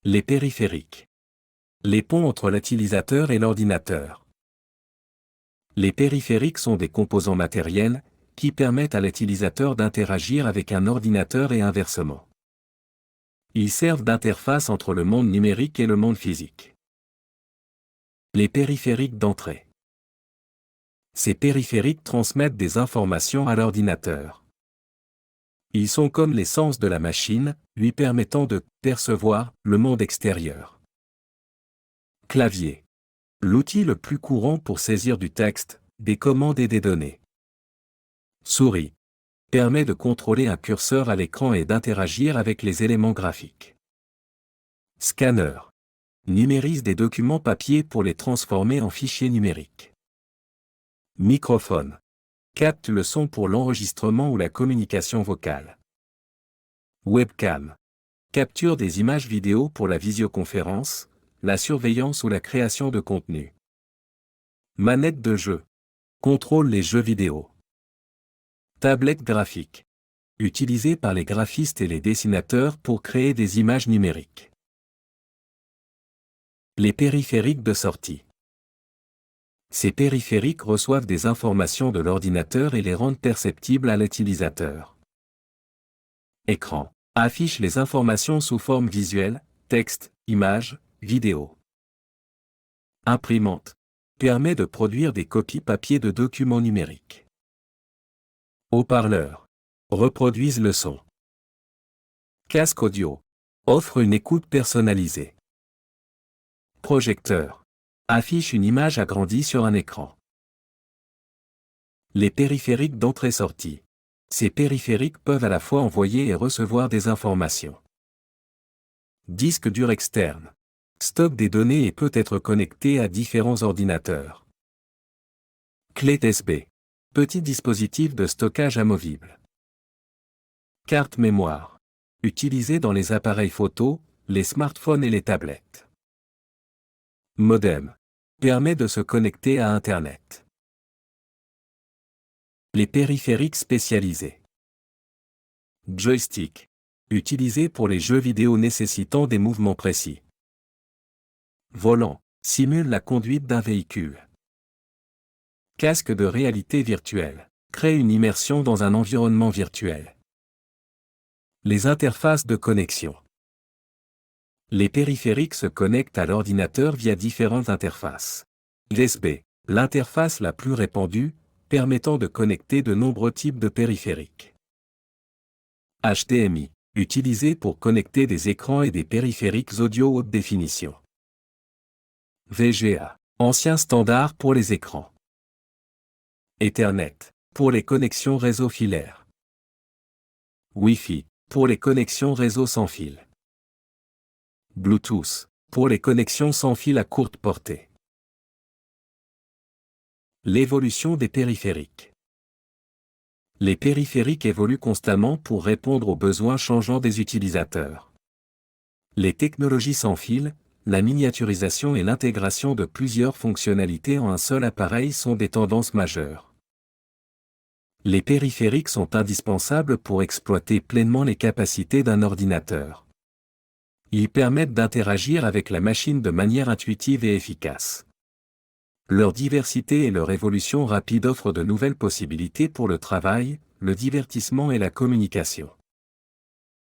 Les périphériques. Les ponts entre l'utilisateur et l'ordinateur. Les périphériques sont des composants matériels qui permettent à l'utilisateur d'interagir avec un ordinateur et inversement. Ils servent d'interface entre le monde numérique et le monde physique. Les périphériques d'entrée. Ces périphériques transmettent des informations à l'ordinateur. Ils sont comme les sens de la machine, lui permettant de percevoir le monde extérieur. Clavier. L'outil le plus courant pour saisir du texte, des commandes et des données. Souris. Permet de contrôler un curseur à l'écran et d'interagir avec les éléments graphiques. Scanner. Numérise des documents papier pour les transformer en fichiers numériques. Microphone. Capte le son pour l'enregistrement ou la communication vocale. Webcam. Capture des images vidéo pour la visioconférence, la surveillance ou la création de contenu. Manette de jeu. Contrôle les jeux vidéo. Tablette graphique. Utilisée par les graphistes et les dessinateurs pour créer des images numériques. Les périphériques de sortie. Ces périphériques reçoivent des informations de l'ordinateur et les rendent perceptibles à l'utilisateur. Écran. Affiche les informations sous forme visuelle, texte, image, vidéo. Imprimante. Permet de produire des copies papier de documents numériques. Haut-parleur. Reproduisent le son. Casque audio. Offre une écoute personnalisée. Projecteur. Affiche une image agrandie sur un écran. Les périphériques d'entrée-sortie. Ces périphériques peuvent à la fois envoyer et recevoir des informations. Disque dur externe. Stocke des données et peut être connecté à différents ordinateurs. Clé USB. Petit dispositif de stockage amovible. Carte mémoire. Utilisée dans les appareils photo, les smartphones et les tablettes. Modem. Permet de se connecter à Internet. Les périphériques spécialisés. Joystick. Utilisé pour les jeux vidéo nécessitant des mouvements précis. Volant. Simule la conduite d'un véhicule. Casque de réalité virtuelle. Crée une immersion dans un environnement virtuel. Les interfaces de connexion. Les périphériques se connectent à l'ordinateur via différentes interfaces. USB. L'interface la plus répandue, permettant de connecter de nombreux types de périphériques. HDMI. Utilisé pour connecter des écrans et des périphériques audio haute définition. VGA. Ancien standard pour les écrans. Ethernet. Pour les connexions réseau filaire. Wi-Fi. Pour les connexions réseau sans fil. Bluetooth. Pour les connexions sans fil à courte portée. L'évolution des périphériques. Les périphériques évoluent constamment pour répondre aux besoins changeants des utilisateurs. Les technologies sans fil, la miniaturisation et l'intégration de plusieurs fonctionnalités en un seul appareil sont des tendances majeures. Les périphériques sont indispensables pour exploiter pleinement les capacités d'un ordinateur. Ils permettent d'interagir avec la machine de manière intuitive et efficace. Leur diversité et leur évolution rapide offrent de nouvelles possibilités pour le travail, le divertissement et la communication.